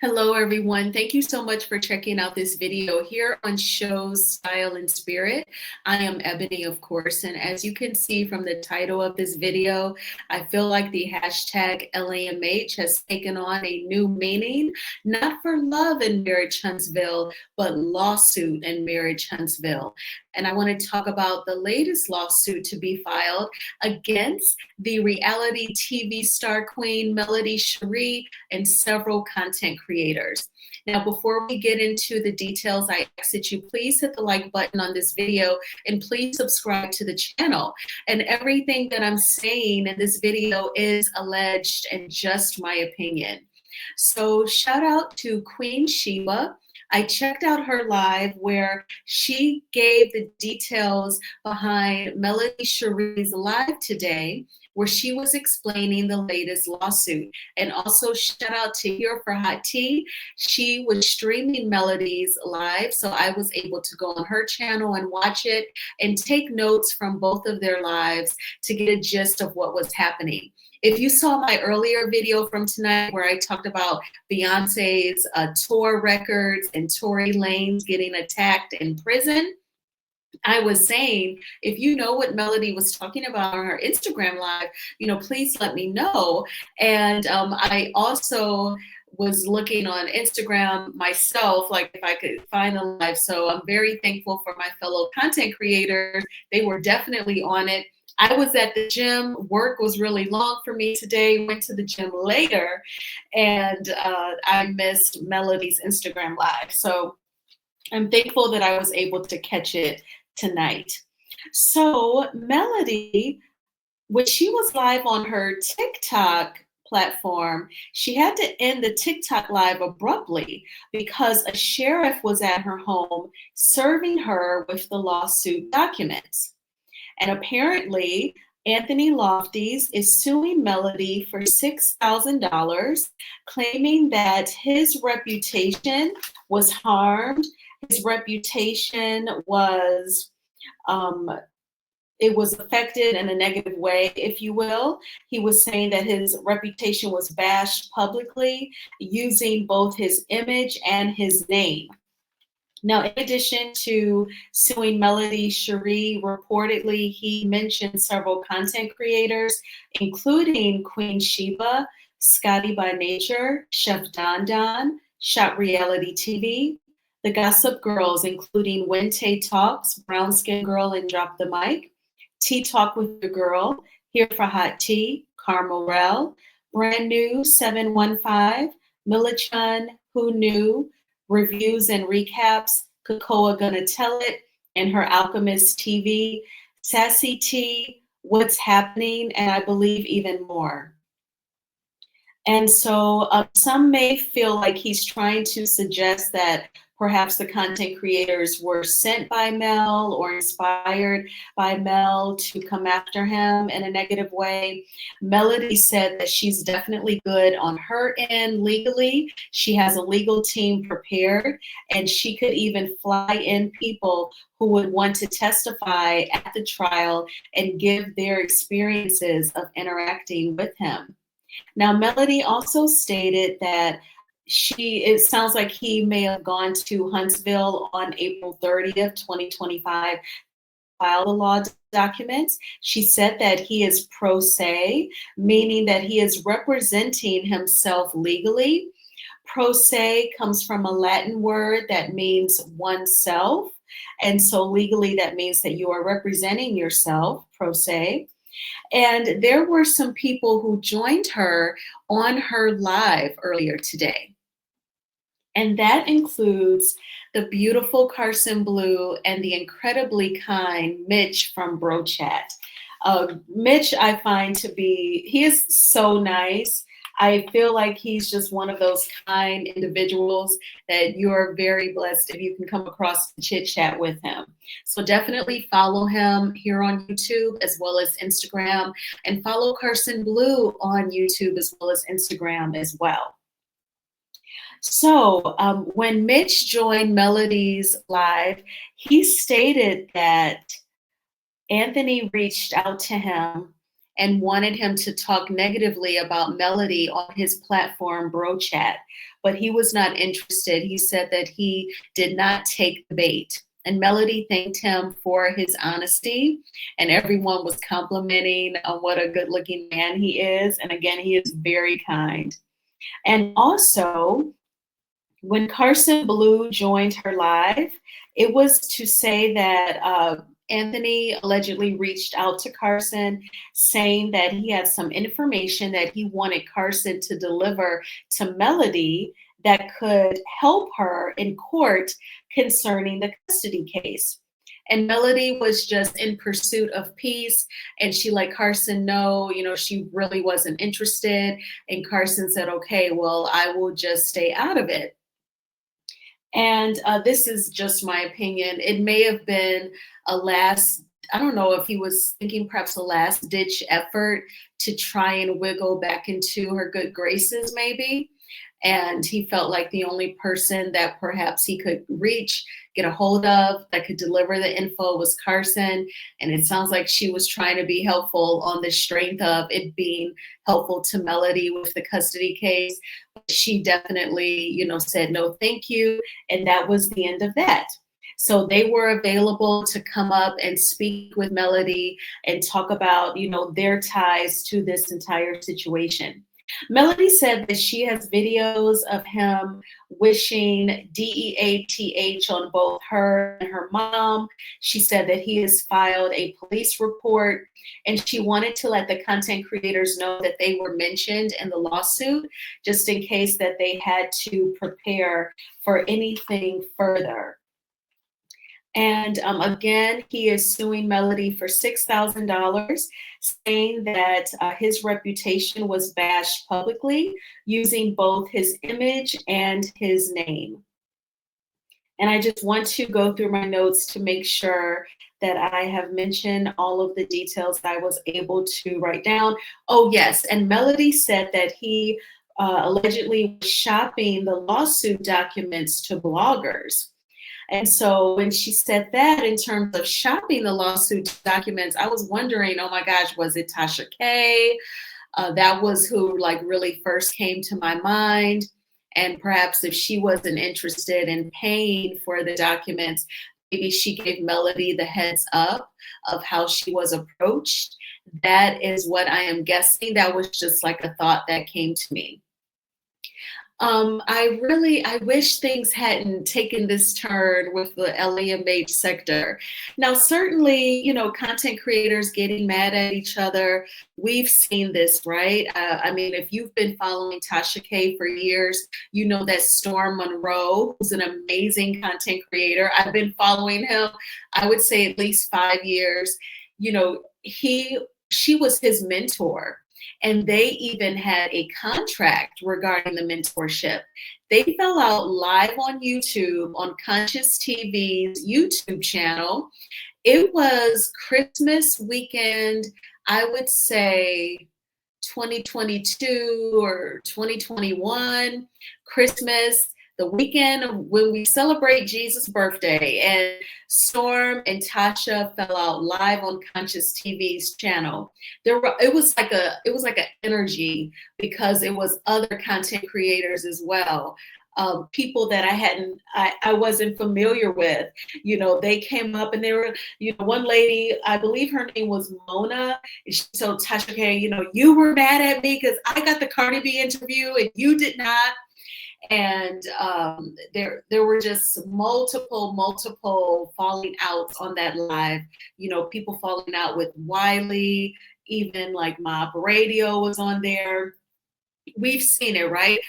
Hello, everyone. Thank you so much for checking out this video here on Shows Style and Spirit. I am Ebony, of course, and as you can see from the title of this video, I feel like the hashtag LAMH has taken on a new meaning, not for love in Marriage Huntsville, but lawsuit in Marriage Huntsville. And I want to talk about the latest lawsuit to be filed against the reality TV star queen Melody Cherie and several content creators. Now, before we get into the details, I ask that you please hit the like button on this video and please subscribe to the channel. And everything that I'm saying in this video is alleged and just my opinion. So shout out to Queen Sheba. I checked out her live where she gave the details behind Melody Cherie's live today, where she was explaining the latest lawsuit. And also shout out to Here for Hot Tea. She was streaming Melody's live, so I was able to go on her channel and watch it and take notes from both of their lives to get a gist of what was happening. If you saw my earlier video from tonight where I talked about Beyonce's tour records and Tory Lanez getting attacked in prison, I was saying, if you know what Melody was talking about on her Instagram live, please let me know. And I also was looking on Instagram myself, like if I could find the live. So I'm very thankful for my fellow content creators. They were definitely on it. I was at the gym. Work was really long for me today. Went to the gym later, and I missed Melody's Instagram live. So I'm thankful that I was able to catch it tonight. So Melody, when she was live on her TikTok platform, she had to end the TikTok live abruptly because a sheriff was at her home serving her with the lawsuit documents. And apparently, Anthony Lofties is suing Melody for $6,000, claiming that his reputation was harmed. His reputation was it was affected in a negative way, if you will. He was saying that his reputation was bashed publicly using both his image and his name. Now, in addition to suing Melody Cherie, reportedly, he mentioned several content creators, including Queen Sheba, Scotty by Nature, Chef Don Don, Shot Reality TV, the Gossip Girls, including When Tay Talks, Brown Skin Girl and Drop the Mic, Tea Talk with Your Girl, Here for Hot Tea, Carmel, Brand New 715, Mila Chun, Who Knew, Reviews and Recaps, Cocoa Gonna Tell It, and Her Alchemist TV, Sassy T, What's Happening, and I believe even more. And so some may feel like he's trying to suggest that perhaps the content creators were sent by Mel or inspired by Mel to come after him in a negative way. Melody said that she's definitely good on her end legally. She has a legal team prepared, and she could even fly in people who would want to testify at the trial and give their experiences of interacting with him. Now, Melody also stated that it sounds like he may have gone to Huntsville on April 30th, 2025, file the law documents. She said that he is pro se, meaning that he is representing himself legally. Pro se comes from a Latin word that means oneself. And so legally, that means that you are representing yourself, pro se. And there were some people who joined her on her live earlier today. And that includes the beautiful Carson Blue and the incredibly kind Mitch from Bro Chat. Mitch, I find he is so nice. I feel like he's just one of those kind individuals that you're very blessed if you can come across and chit chat with him. So definitely follow him here on YouTube as well as Instagram, and follow Carson Blue on YouTube as well as Instagram as well. So when Mitch joined Melody's live, he stated that Anthony reached out to him and wanted him to talk negatively about Melody on his platform, Bro Chat. But he was not interested. He said that he did not take the bait. And Melody thanked him for his honesty, and everyone was complimenting on what a good looking man he is. And again, he is very kind. And also, when Carson Blue joined her live, it was to say that Anthony allegedly reached out to Carson saying that he had some information that he wanted Carson to deliver to Melody that could help her in court concerning the custody case. And Melody was just in pursuit of peace. And she let Carson know, she really wasn't interested. And Carson said, okay, well, I will just stay out of it. And this is just my opinion. It may have been I don't know if he was thinking perhaps a last ditch effort to try and wiggle back into her good graces, maybe. And he felt like the only person that perhaps he could reach, get a hold of, that could deliver the info was Carson. And it sounds like she was trying to be helpful on the strength of it being helpful to Melody with the custody case. She definitely, said no, thank you. And that was the end of that. So they were available to come up and speak with Melody and talk about, their ties to this entire situation. Melody said that she has videos of him wishing DEATH on both her and her mom. She said that he has filed a police report, and she wanted to let the content creators know that they were mentioned in the lawsuit, just in case that they had to prepare for anything further. And again, he is suing Melody for $6,000, saying that his reputation was bashed publicly using both his image and his name. And I just want to go through my notes to make sure that I have mentioned all of the details that I was able to write down. Oh, yes. And Melody said that he allegedly was shopping the lawsuit documents to bloggers. And so when she said that in terms of shopping the lawsuit documents, I was wondering, oh my gosh, was it Tasha K? That was who really first came to my mind. And perhaps if she wasn't interested in paying for the documents, maybe she gave Melody the heads up of how she was approached. That is what I am guessing. That was just like a thought that came to me. I wish things hadn't taken this turn with the LEMH sector. Now, certainly, content creators getting mad at each other, we've seen this, right? I mean, if you've been following Tasha K for years, you know that Storm Monroe, who's an amazing content creator. I've been following him, I would say at least 5 years. She was his mentor. And they even had a contract regarding the mentorship. They fell out live on YouTube, on Conscious TV's YouTube channel. It was Christmas weekend, I would say 2022 or 2021, Christmas, the weekend when we celebrate Jesus' birthday. And Storm and Tasha fell out live on Conscious TV's channel. It was like an energy, because it was other content creators as well. People that I wasn't familiar with, they came up and they were, one lady, I believe her name was Mona. And she told Tasha K, you were mad at me because I got the Cardi B interview and you did not. And there were just multiple falling outs on that live. People falling out with Wiley, even like Mob Radio was on there. We've seen it, right?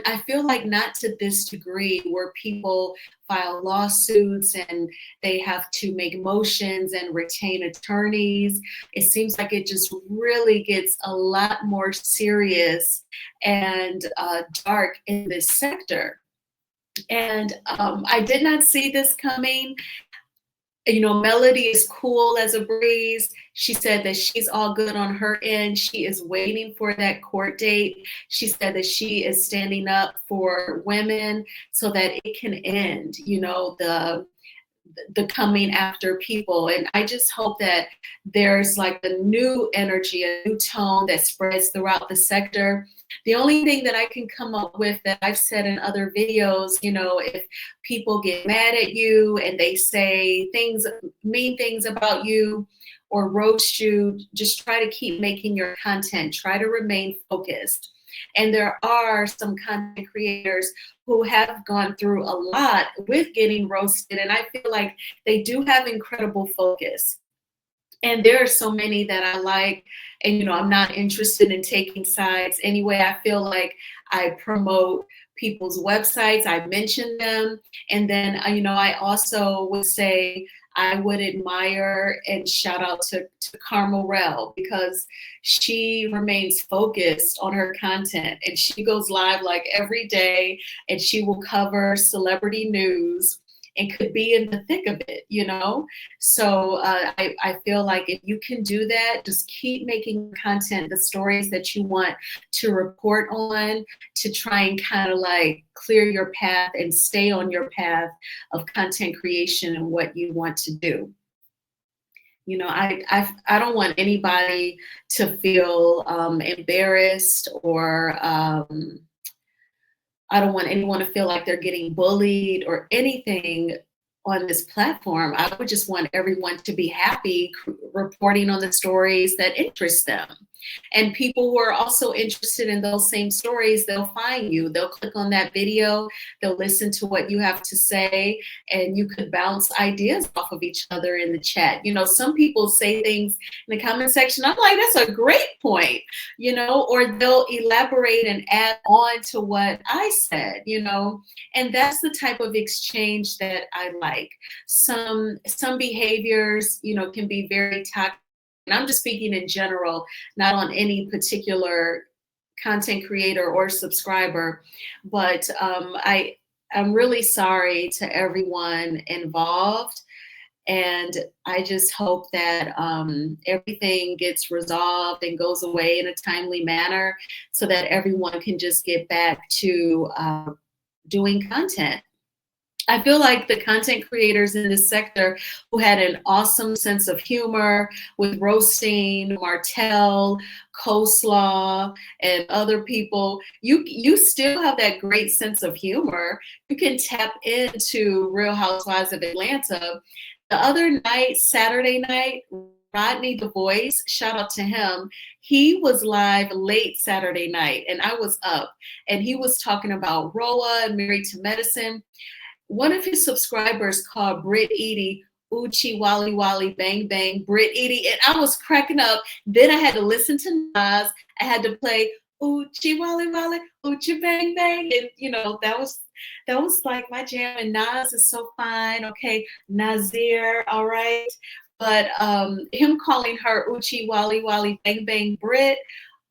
I feel like not to this degree, where people file lawsuits and they have to make motions and retain attorneys. It seems like it just really gets a lot more serious and dark in this sector. And I did not see this coming. Melody is cool as a breeze. She said that she's all good on her end. She is waiting for that court date. She said that she is standing up for women so that it can end. the coming after people. And I just hope that there's like a new energy, a new tone that spreads throughout the sector. The only thing that I can come up with that I've said in other videos, you know, if people get mad at you and they say things, mean things about you or roast you, just try to keep making your content, try to remain focused. And there are some content creators who have gone through a lot with getting roasted, and I feel like they do have incredible focus. And there are so many that I like, and you know, I'm not interested in taking sides. Anyway, I feel like I promote people's websites, I mention them, and then you know, I also would say I would admire and shout out to Carmel Rell, because she remains focused on her content and she goes live like every day, and she will cover celebrity news and could be in the thick of it, you know? So I feel like if you can do that, just keep making content, the stories that you want to report on, to try and kind of like clear your path and stay on your path of content creation and what you want to do. You know, I don't want anybody to feel embarrassed, or I don't want anyone to feel like they're getting bullied or anything on this platform. I would just want everyone to be happy reporting on the stories that interest them. And people who are also interested in those same stories, they'll find you. They'll click on that video, they'll listen to what you have to say, and you could bounce ideas off of each other in the chat. You know, some people say things in the comment section, I'm like, that's a great point, you know, or they'll elaborate and add on to what I said, you know, and that's the type of exchange that I like. Some behaviors, you know, can be very toxic. And I'm just speaking in general, not on any particular content creator or subscriber, but I'm really sorry to everyone involved. And I just hope that everything gets resolved and goes away in a timely manner so that everyone can just get back to doing content. I feel like the content creators in this sector who had an awesome sense of humor with roasting, Martell, Coleslaw, and other people, you still have that great sense of humor. You can tap into Real Housewives of Atlanta. The other night, Saturday night, Rodney the Voice, shout out to him. He was live late Saturday night and I was up, and he was talking about Roa and Married to Medicine. One of his subscribers called Britt Edie Uchi Wally Wally Bang Bang Britt Edie, and I was cracking up. Then I had to listen to Nas. I had to play Uchi Wally Wally Uchi Bang Bang, and you know, that was like my jam. And Nas is so fine. Okay, Nazir, all right. But him calling her Uchi Wally Wally Bang Bang Britt,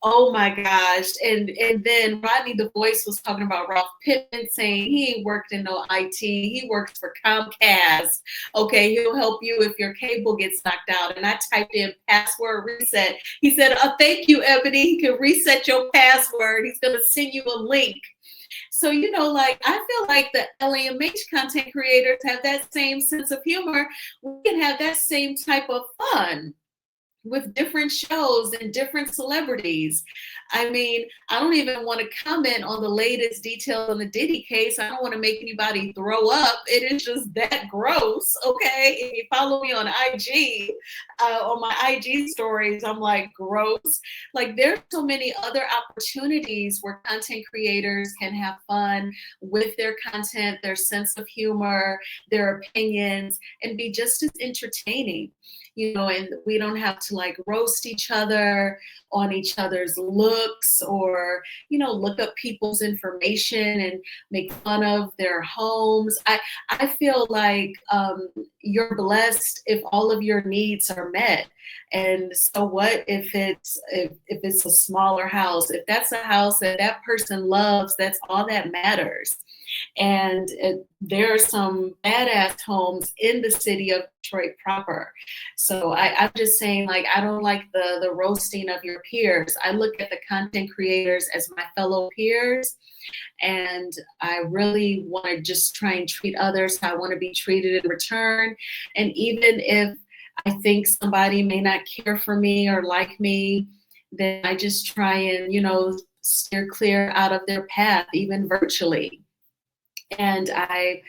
oh my gosh. And then Rodney the Voice was talking about Ralph Pittman, saying he ain't worked in no IT. He works for Comcast. Okay, he'll help you if your cable gets knocked out. And I typed in password reset. He said, oh, thank you, Ebony. He can reset your password. He's going to send you a link. So, you know, like, I feel like the LAMH content creators have that same sense of humor. We can have that same type of fun with different shows and different celebrities. I mean, I don't even want to comment on the latest detail on the Diddy case. I don't want to make anybody throw up. It is just that gross, okay? If you follow me on IG, on my IG stories, I'm like, gross. Like, there's so many other opportunities where content creators can have fun with their content, their sense of humor, their opinions, and be just as entertaining. You know, and we don't have to like roast each other on each other's looks, or, you know, look up people's information and make fun of their homes. I feel like you're blessed if all of your needs are met. And so what if it's a smaller house? If that's a house that that person loves, that's all that matters. And there are some badass homes in the city of Detroit proper. So I'm just saying, like, I don't like the roasting of your peers. I look at the content creators as my fellow peers, and I really want to just try and treat others how I want to be treated in return. And even if I think somebody may not care for me or like me, then I just try and, steer clear out of their path, even virtually. And I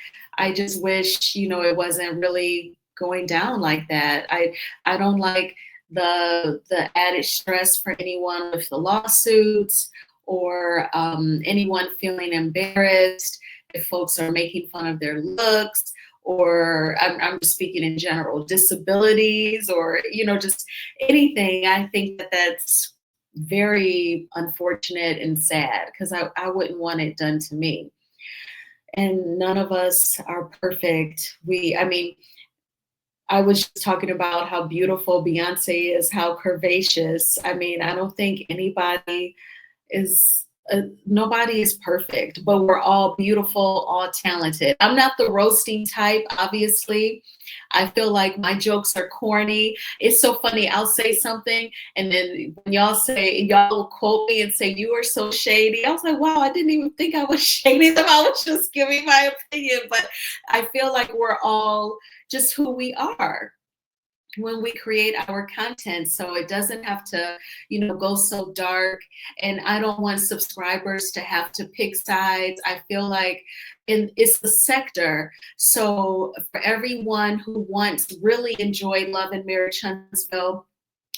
just wish, it wasn't really going down like that. I don't like the added stress for anyone with the lawsuits, or anyone feeling embarrassed if folks are making fun of their looks, or I'm just speaking in general, disabilities, or just anything. I think that that's very unfortunate and sad, because I wouldn't want it done to me. And none of us are perfect. I mean, I was just talking about how beautiful Beyonce is, how curvaceous. I mean, I don't think is nobody is perfect, but we're all beautiful, all talented. I'm not the roasting type, obviously. I feel like my jokes are corny. It's so funny. I'll say something, and then when y'all will quote me and say, "You are so shady." I was like, wow, I didn't even think I was shady them. I was just giving my opinion. But I feel like we're all just who we are when we create our content, so it doesn't have to go so dark. And I don't want subscribers to have to pick sides. I feel like it's the sector. So for everyone who once really enjoyed Love and Marriage Huntsville,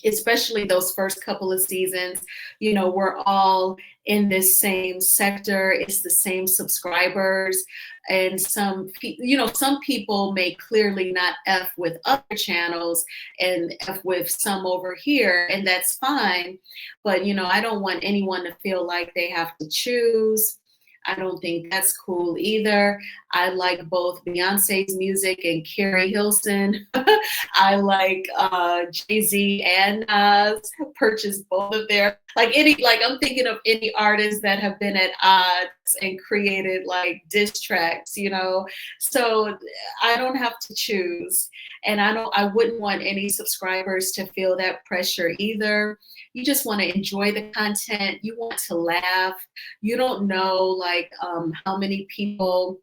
especially those first couple of seasons, we're all in this same sector. It's the same subscribers. And some people may clearly not F with other channels and F with some over here, and that's fine. But, I don't want anyone to feel like they have to choose. I don't think that's cool either. I like both Beyonce's music and Carrie Hilson. I like Jay-Z and Nas. Purchased both of their, I'm thinking of any artists that have been at odds and created like diss tracks, So I don't have to choose. And I wouldn't want any subscribers to feel that pressure either. You just want to enjoy the content. You want to laugh. You don't know how many people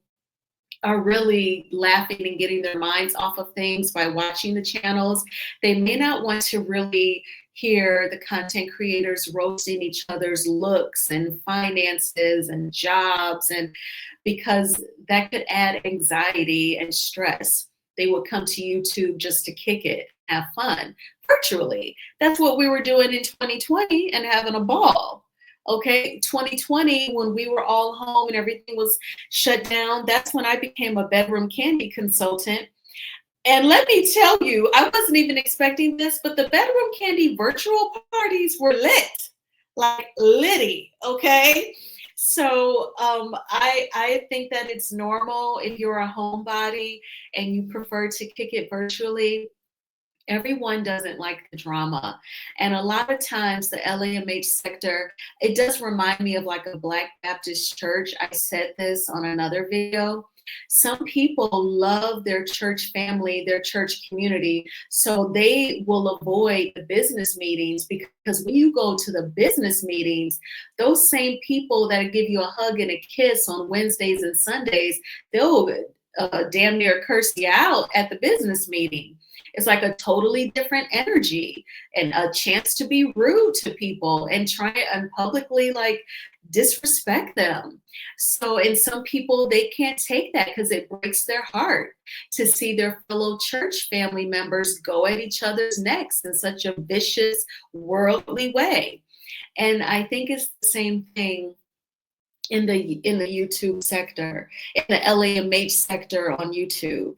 are really laughing and getting their minds off of things by watching the channels. They may not want to really hear the content creators roasting each other's looks and finances and jobs, and because that could add anxiety and stress. They would come to YouTube just to kick it, have fun virtually. That's what we were doing in 2020 and having a ball. Okay, 2020, when we were all home and everything was shut down, that's when I became a bedroom candy consultant. And let me tell you, I wasn't even expecting this, but the bedroom candy virtual parties were lit, like litty, okay? So I think that it's normal if you're a homebody and you prefer to kick it virtually. Everyone doesn't like the drama. And a lot of times the LAMH sector, it does remind me of like a Black Baptist church. I said this on another video. Some people love their church family, their church community, so they will avoid the business meetings, because when you go to the business meetings, those same people that give you a hug and a kiss on Wednesdays and Sundays, they'll damn near curse you out at the business meeting. It's like a totally different energy and a chance to be rude to people and try and publicly disrespect them. So, and some people, they can't take that because it breaks their heart to see their fellow church family members go at each other's necks in such a vicious, worldly way. And I think it's the same thing in the YouTube sector, in the LAMH sector on YouTube.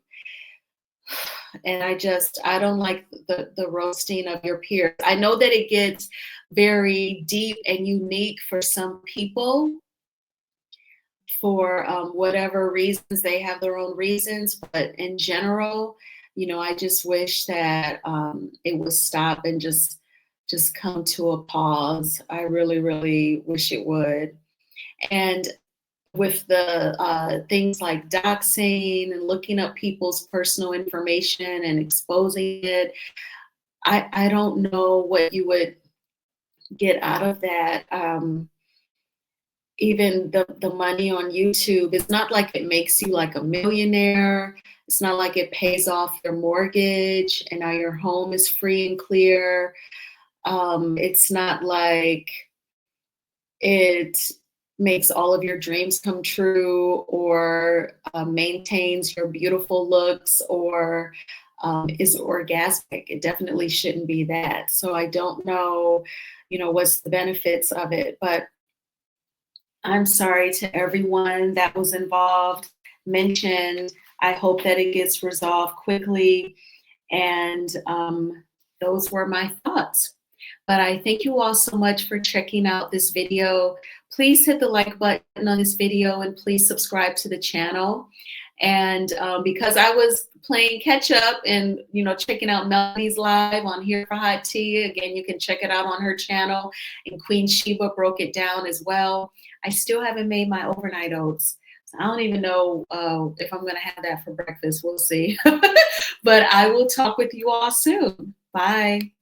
And I don't like the roasting of your peers. I know that it gets very deep and unique for some people for whatever reasons. They have their own reasons, but in general, I just wish that it would stop and just come to a pause. I really, really wish it would. And with the things like doxing and looking up people's personal information and exposing it, I don't know what you would get out of that. even the money on YouTube, it's not like it makes you like a millionaire. It's not like it pays off your mortgage and now your home is free and clear. It's not like it makes all of your dreams come true, or maintains your beautiful looks, or is orgasmic. It definitely shouldn't be that. So I don't know, what's the benefits of it, but I'm sorry to everyone that was involved, mentioned. I hope that it gets resolved quickly. And those were my thoughts. But I thank you all so much for checking out this video. Please hit the like button on this video and please subscribe to the channel. And because I was playing catch up and checking out Melody's live on Here for Hot Tea, again, you can check it out on her channel. And Queen Sheba broke it down as well. I still haven't made my overnight oats. So I don't even know if I'm going to have that for breakfast. We'll see. But I will talk with you all soon. Bye.